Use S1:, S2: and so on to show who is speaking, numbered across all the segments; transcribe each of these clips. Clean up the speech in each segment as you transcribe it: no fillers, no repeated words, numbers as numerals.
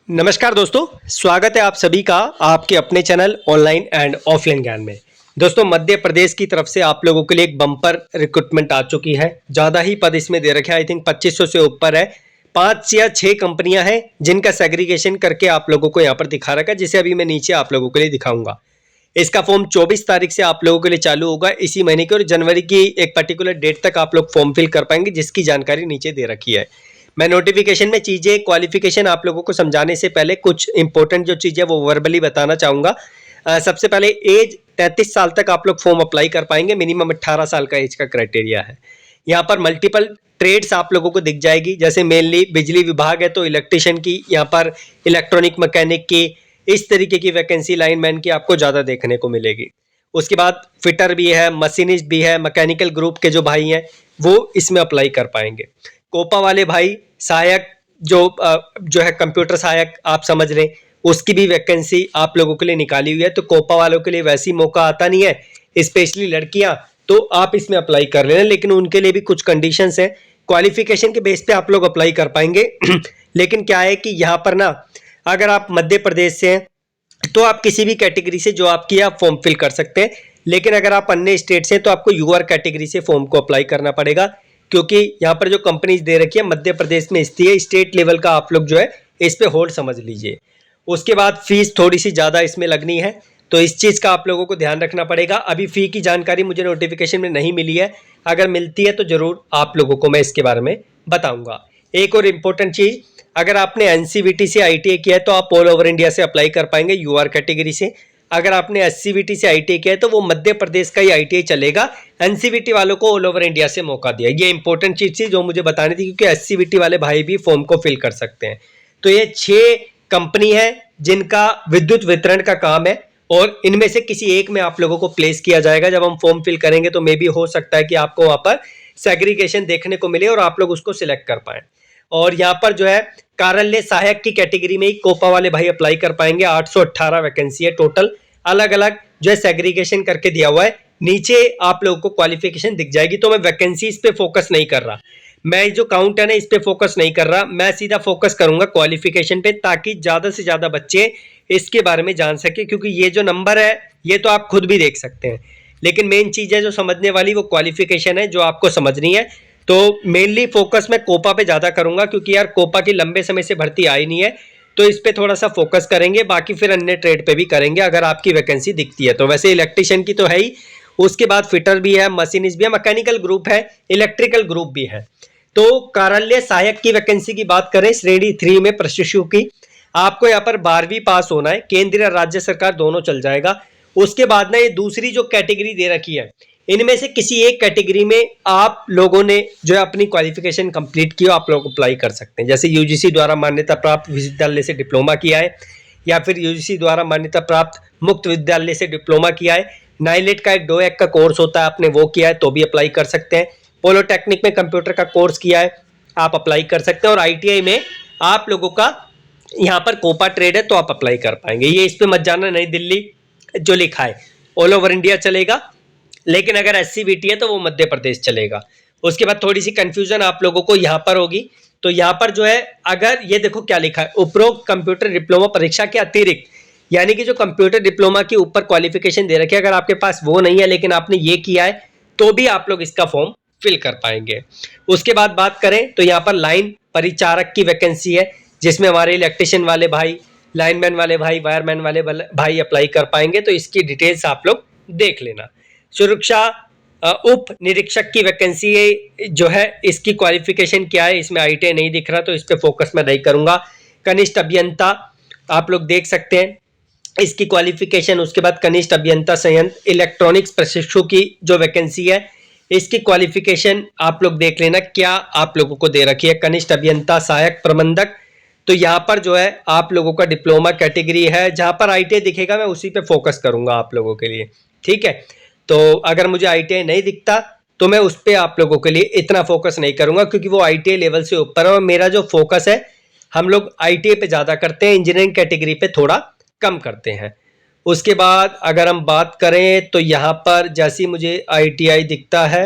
S1: नमस्कार दोस्तों, स्वागत है आप सभी का आपके अपने चैनल ऑनलाइन एंड ऑफलाइन ज्ञान में। दोस्तों, मध्य प्रदेश की तरफ से आप लोगों के लिए एक बम्पर रिक्रूटमेंट आ चुकी है। ज़्यादा ही पद इसमें दे रखे हैं, आई थिंक 2500 से ऊपर है। 5 या 6 कंपनियां हैं जिनका सेग्रीगेशन करके आप लोगों को यहाँ पर दिखा रखा है, जिसे अभी मैं नीचे आप लोगों के लिए दिखाऊंगा। इसका फॉर्म 24 तारीख से आप लोगों के लिए चालू होगा इसी महीने की, और जनवरी की एक पर्टिकुलर डेट तक आप लोग फॉर्म फिल कर पाएंगे, जिसकी जानकारी नीचे दे रखी है। मैं नोटिफिकेशन में चीज़ें क्वालिफिकेशन आप लोगों को समझाने से पहले कुछ इंपॉर्टेंट जो चीज़ें वो वर्बली बताना चाहूँगा। सबसे पहले एज 33 साल तक आप लोग फॉर्म अप्लाई कर पाएंगे। मिनिमम 18 साल का एज का क्राइटेरिया है। यहाँ पर मल्टीपल ट्रेड्स आप लोगों को दिख जाएगी, जैसे मेनली बिजली विभाग है तो इलेक्ट्रिशियन की, यहाँ पर इलेक्ट्रॉनिक मैकेनिक की, इस तरीके की वैकेंसी लाइनमैन की आपको ज़्यादा देखने को मिलेगी। उसके बाद फिटर भी है, मशीनिस्ट भी है, मैकेनिकल ग्रुप के जो भाई हैं वो इसमें अप्लाई कर पाएंगे। कोपा वाले भाई सहायक जो है कंप्यूटर सहायक आप समझ लें, उसकी भी वैकेंसी आप लोगों के लिए निकाली हुई है। तो कोपा वालों के लिए वैसी मौका आता नहीं है, स्पेशली लड़कियां, तो आप इसमें अप्लाई कर लेना, लेकिन उनके लिए भी कुछ कंडीशंस हैं। क्वालिफिकेशन के बेस पे आप लोग अप्लाई कर पाएंगे लेकिन क्या है कि यहाँ पर ना, अगर आप मध्य प्रदेश से हैं तो आप किसी भी कैटेगरी से जो आपकी आप फॉर्म फिल कर सकते हैं, लेकिन अगर आप अन्य स्टेट से हैं तो आपको यूआर कैटेगरी से फॉर्म को अप्लाई करना पड़ेगा, क्योंकि यहाँ पर जो कंपनीज दे रखी है मध्य प्रदेश में स्थित है। स्टेट लेवल का आप लोग जो है इस पे होल्ड समझ लीजिए। उसके बाद फीस थोड़ी सी ज़्यादा इसमें लगनी है, तो इस चीज़ का आप लोगों को ध्यान रखना पड़ेगा। अभी फ़ी की जानकारी मुझे नोटिफिकेशन में नहीं मिली है, अगर मिलती है तो ज़रूर आप लोगों को मैं इसके बारे में बताऊँगा। एक और इम्पोर्टेंट चीज़, अगर आपने एनसीवीटी से आईटीआई किया है तो आप ऑल ओवर इंडिया से अप्लाई कर पाएंगे यूआर कैटेगरी से। अगर आपने एससीवीटी से आईटीआई किया है तो वो मध्य प्रदेश का ही आईटीआई चलेगा, एनसीवीटी वालों को ऑल ओवर इंडिया से मौका दिया। ये इंपॉर्टेंट चीज़ थी जो मुझे बतानी थी, क्योंकि एससीवीटी वाले भाई भी फॉर्म को फिल कर सकते हैं। तो ये 6 कंपनी है जिनका विद्युत वितरण का काम है, और इनमें से किसी एक में आप लोगों को प्लेस किया जाएगा। जब हम फॉर्म फिल करेंगे तो मे भी हो सकता है कि आपको वहाँ पर सेग्रीगेशन देखने को मिले और आप लोग उसको सिलेक्ट कर पाएं। और यहाँ पर जो है कार्यालय सहायक की कैटेगरी में ही कोपा वाले भाई अप्लाई कर पाएंगे। 818 वैकेंसी है टोटल, अलग अलग जो है सेग्रीगेशन करके दिया हुआ है। नीचे आप लोगों को क्वालिफिकेशन दिख जाएगी। तो मैं वैकेंसीज पे फोकस नहीं कर रहा, मैं जो काउंट है ना इस पे फोकस नहीं कर रहा, मैं सीधा फोकस करूंगा क्वालिफिकेशन पे, ताकि ज्यादा से ज्यादा बच्चे इसके बारे में जान सके। क्योंकि ये जो नंबर है ये तो आप खुद भी देख सकते हैं, लेकिन मेन चीज है जो समझने वाली वो क्वालिफिकेशन है, जो आपको समझनी है। तो मेनली फोकस मैं कोपा पे ज्यादा करूंगा, क्योंकि यार कोपा की लंबे समय से भर्ती आई नहीं है, तो इस पे थोड़ा सा फोकस करेंगे। बाकी फिर अन्य ट्रेड पे भी करेंगे अगर आपकी वैकेंसी दिखती है तो। वैसे इलेक्ट्रिशियन की तो है ही, उसके बाद फिटर भी है, मशीनिस्ट भी है, मैकेनिकल ग्रुप है, इलेक्ट्रिकल ग्रुप भी है। तो कार्यालय सहायक की वैकेंसी की बात करें, श्रेणी 3 में प्रशिक्षु की, आपको यहाँ पर 12वीं पास होना है, केंद्रीय और राज्य सरकार दोनों चल जाएगा। उसके बाद ना ये दूसरी जो कैटेगरी दे रखी है, इनमें से किसी एक कैटेगरी में आप लोगों ने जो है अपनी क्वालिफिकेशन कंप्लीट की हो, आप लोग अप्लाई कर सकते हैं। जैसे यूजीसी द्वारा मान्यता प्राप्त विश्वविद्यालय से डिप्लोमा किया है, या फिर यूजीसी द्वारा मान्यता प्राप्त मुक्त विद्यालय से डिप्लोमा किया है, नाइलेट का एक 2 का कोर्स होता है, आपने वो किया है तो भी अप्लाई कर सकते हैं। पॉलिटेक्निक में कंप्यूटर का कोर्स किया है, आप अप्लाई कर सकते हैं। और आईटीआई में आप लोगों का यहाँ पर कोपा ट्रेड है तो आप अप्लाई कर पाएंगे। ये इस पे मत जाना, नई दिल्ली जो लिखा है ऑल ओवर इंडिया चलेगा, लेकिन अगर एससीवीटी है तो वो मध्य प्रदेश चलेगा। उसके बाद थोड़ी सी कंफ्यूजन आप लोगों को यहाँ पर होगी, तो यहाँ पर जो है अगर ये देखो क्या लिखा है, उपरोक्त कंप्यूटर डिप्लोमा परीक्षा के अतिरिक्त, यानी कि जो कंप्यूटर डिप्लोमा के ऊपर क्वालिफिकेशन दे रखी है, अगर आपके पास वो नहीं है लेकिन आपने ये किया है तो भी आप लोग इसका फॉर्म फिल कर पाएंगे। उसके बाद बात करें तो यहाँ पर लाइन परिचारक की वैकेंसी है, जिसमें हमारे इलेक्ट्रिशियन वाले भाई, लाइनमैन वाले भाई, वायरमैन वाले भाई अप्लाई कर पाएंगे। तो इसकी डिटेल्स आप लोग देख लेना। सुरक्षा उप निरीक्षक की वैकेंसी जो है, इसकी क्वालिफिकेशन क्या है, इसमें आईटीआई नहीं दिख रहा तो इस पे फोकस मैं नहीं करूंगा। कनिष्ठ अभियंता आप लोग देख सकते हैं इसकी क्वालिफिकेशन। उसके बाद कनिष्ठ अभियंता संयंत्र इलेक्ट्रॉनिक्स प्रशिक्षु की जो वैकेंसी है, इसकी क्वालिफिकेशन आप लोग देख लेना क्या आप लोगों को दे रखी है। कनिष्ठ अभियंता सहायक प्रबंधक, तो यहाँ पर जो है आप लोगों का डिप्लोमा कैटेगरी है, जहाँ पर आईटीआई दिखेगा मैं उसी पे फोकस करूंगा आप लोगों के लिए, ठीक है। तो अगर मुझे आईटीआई नहीं दिखता तो मैं उस पर आप लोगों के लिए इतना फोकस नहीं करूंगा, क्योंकि वो आईटीआई लेवल से ऊपर है और मेरा जो फोकस है हम लोग आईटीआई पे ज़्यादा करते हैं, इंजीनियरिंग कैटेगरी पे थोड़ा कम करते हैं। उसके बाद अगर हम बात करें तो यहाँ पर जैसी मुझे आईटीआई दिखता है,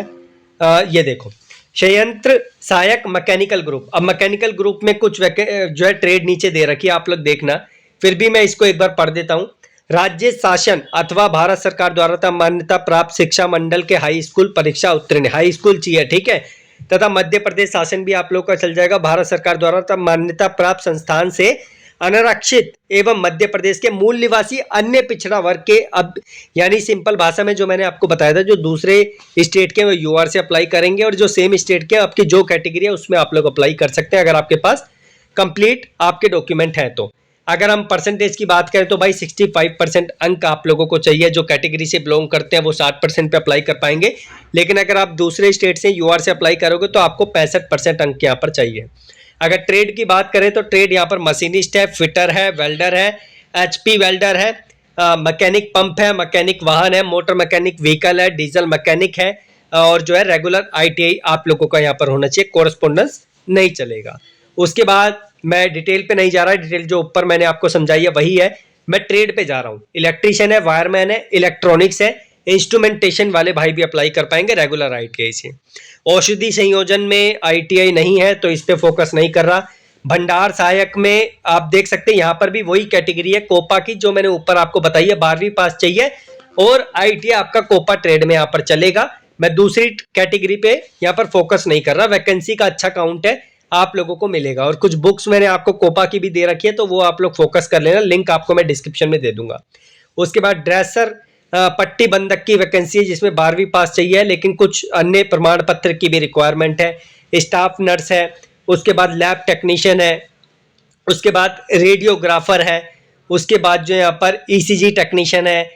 S1: ये देखो संयंत्र सहायक मैकेनिकल ग्रुप। अब मैकेनिकल ग्रुप में कुछ जो है ट्रेड नीचे दे रखी है, आप लोग देखना, फिर भी मैं इसको एक बार पढ़ देता हूं। राज्य शासन अथवा भारत सरकार द्वारा मान्यता प्राप्त शिक्षा मंडल के हाई स्कूल परीक्षा उत्तीर्ण, हाई स्कूल चाहिए, ठीक है, तथा मध्य प्रदेश शासन भी आप लोग का चल जाएगा, भारत सरकार द्वारा मान्यता प्राप्त संस्थान से अनारक्षित एवं मध्य प्रदेश के मूल निवासी अन्य पिछड़ा वर्ग के, अब यानी सिंपल भाषा में जो मैंने आपको बताया था, जो दूसरे स्टेट के वो यूआर से अप्लाई करेंगे और जो सेम स्टेट के आपकी जो कैटेगरी है उसमें आप लोग अप्लाई कर सकते हैं अगर आपके पास कंप्लीट आपके डॉक्यूमेंट हैं तो। अगर हम परसेंटेज की बात करें तो भाई 65% अंक आप लोगों को चाहिए, जो कैटेगरी से बिलोंग करते हैं वो 60% पे अप्लाई कर पाएंगे, लेकिन अगर आप दूसरे स्टेट से यूआर से अप्लाई करोगे तो आपको 65% अंक यहाँ पर चाहिए। अगर ट्रेड की बात करें तो ट्रेड यहाँ पर मशीनिस्ट है, फिटर है, वेल्डर है, एचपी वेल्डर है, मैकेनिक पंप है, मैकेनिक वाहन है, मोटर मैकेनिक व्हीकल है, डीजल मैकेनिक है, और जो है रेगुलर आईटीआई आप लोगों का यहाँ पर होना चाहिए, कोरस्पोंडेंस नहीं चलेगा। उसके बाद मैं डिटेल पे नहीं जा रहा, डिटेल जो ऊपर मैंने आपको समझाई है वही है, मैं ट्रेड पे जा रहा हूँ। इलेक्ट्रीशियन है, वायरमैन है, इलेक्ट्रॉनिक्स है, इंस्ट्रूमेंटेशन वाले भाई भी अप्लाई कर पाएंगे रेगुलर आईटीआई से। औषधि संयोजन में आईटीआई नहीं है तो इस पे फोकस नहीं कर रहा। भंडार सहायक में आप देख सकते हैं यहाँ पर भी वही कैटेगरी है कोपा की, जो मैंने ऊपर आपको बताई है, 12वीं पास चाहिए और आईटीआई आपका कोपा ट्रेड में यहाँ पर चलेगा। मैं दूसरी कैटेगरी पे यहाँ पर फोकस नहीं कर रहा, वैकेंसी का अच्छा काउंट है, आप लोगों को मिलेगा। और कुछ बुक्स मैंने आपको कोपा की भी दे रखी है तो वो आप लोग फोकस कर लेना, लिंक आपको मैं डिस्क्रिप्शन में दे दूंगा। उसके बाद ड्रेसर पट्टी बंधक की वैकेंसी है जिसमें 12वीं पास चाहिए, लेकिन कुछ अन्य प्रमाण पत्र की भी रिक्वायरमेंट है। स्टाफ नर्स है, उसके बाद लैब टेक्नीशियन है, उसके बाद रेडियोग्राफर है, उसके बाद जो यहाँ पर ईसीजी टेक्नीशियन है,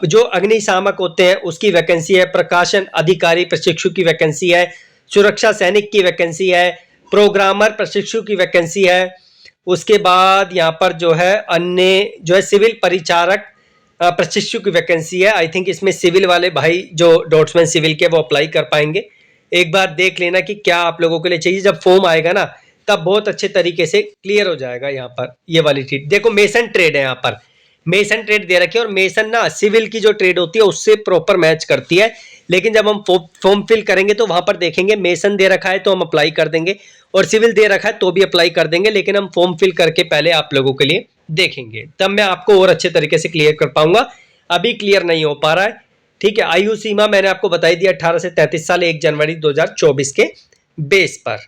S1: जो अग्निशामक होते हैं उसकी वैकेंसी है, प्रकाशन अधिकारी प्रशिक्षु की वैकेंसी है, सुरक्षा सैनिक की वैकेंसी है, प्रोग्रामर प्रशिक्षु की वैकेंसी है। उसके बाद यहाँ पर जो है अन्य जो है सिविल परिचारक प्रशिक्षु की वैकेंसी है। आई थिंक इसमें सिविल वाले भाई जो डॉट्समैन सिविल के वो अप्लाई कर पाएंगे। एक बार देख लेना कि क्या आप लोगों के लिए चाहिए, जब फॉर्म आएगा ना तब बहुत अच्छे तरीके से क्लियर हो जाएगा। यहाँ पर ये वाली चीज देखो, मेसन ट्रेड है, यहाँ पर मेसन ट्रेड दे रखी है और मेसन ना सिविल की जो ट्रेड होती है उससे प्रॉपर मैच करती है, लेकिन जब हम फॉर्म फिल करेंगे तो वहां पर देखेंगे मेसन दे रखा है तो हम अप्लाई कर देंगे और सिविल दे रखा है तो भी अप्लाई कर देंगे, लेकिन हम फॉर्म फिल करके पहले आप लोगों के लिए देखेंगे, तब मैं आपको और अच्छे तरीके से क्लियर कर पाऊंगा। अभी क्लियर नहीं हो पा रहा है, ठीक है। आयु सीमा मैंने आपको बताई दी 18 से 33 साल 1 जनवरी 2024 के बेस पर।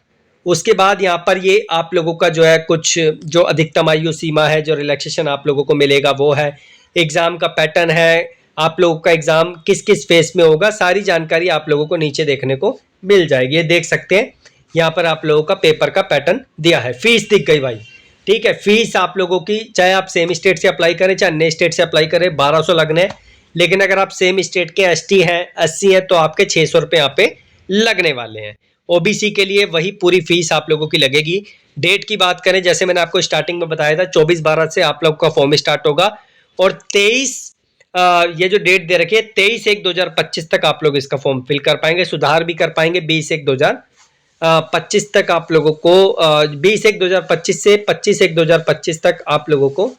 S1: उसके बाद यहाँ पर ये आप लोगों का जो है कुछ जो अधिकतम आयु सीमा है, जो रिलैक्सेशन आप लोगों को मिलेगा वो है, एग्जाम का पैटर्न है, आप लोगों का एग्जाम किस किस फेस में होगा, सारी जानकारी आप लोगों को नीचे देखने को मिल जाएगी। ये देख सकते हैं यहाँ पर आप लोगों का पेपर का पैटर्न दिया है। फीस दिख गई भाई, ठीक है। फीस आप लोगों की चाहे आप सेम स्टेट से अप्लाई करें चाहे अन्य स्टेट से अप्लाई करें 1200 लगने हैं, लेकिन अगर आप सेम स्टेट के एसटी हैं 80 हैं तो आपके 600 रुपये यहाँ पे लगने वाले हैं। ओबीसी के लिए वही पूरी फीस आप लोगों की लगेगी। डेट की बात करें, जैसे मैंने आपको स्टार्टिंग में बताया था 24/12 से आप लोगों का फॉर्म स्टार्ट होगा और 23 ये जो डेट दे रखी है 23/1/2025 तक आप लोग इसका फॉर्म फिल कर पाएंगे, सुधार भी कर पाएंगे 20/1/2025 तक आप लोगों को 20/1/2025 से 25/1/2025 तक आप लोगों को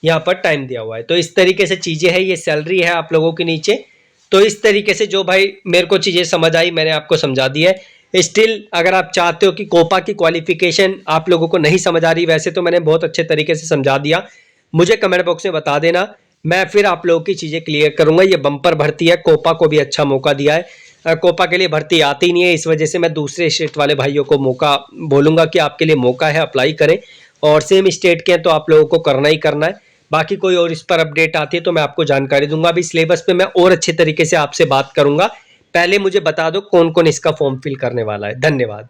S1: यहाँ पर टाइम दिया हुआ है। तो इस तरीके से चीजें हैं, ये सैलरी है आप लोगों के नीचे। तो इस तरीके से जो भाई मेरे को चीजें समझ आई मैंने आपको समझा दी है। स्टिल अगर आप चाहते हो कि कोपा की क्वालिफिकेशन आप लोगों को नहीं समझ आ रही, वैसे तो मैंने बहुत अच्छे तरीके से समझा दिया, मुझे कमेंट बॉक्स में बता देना, मैं फिर आप लोगों की चीजें क्लियर करूंगा। ये बम्पर भर्ती है, कोपा को भी अच्छा मौका दिया है, कोपा के लिए भर्ती आती नहीं है, इस वजह से मैं दूसरे स्टेट वाले भाइयों को मौका बोलूंगा कि आपके लिए मौका है, अप्लाई करें। और सेम स्टेट के हैं तो आप लोगों को करना ही करना है। बाकी कोई और इस पर अपडेट आती है तो मैं आपको जानकारी दूंगा। अभी सिलेबस पे मैं और अच्छे तरीके से आपसे बात करूंगा, पहले मुझे बता दो कौन कौन इसका फॉर्म फिल करने वाला है। धन्यवाद।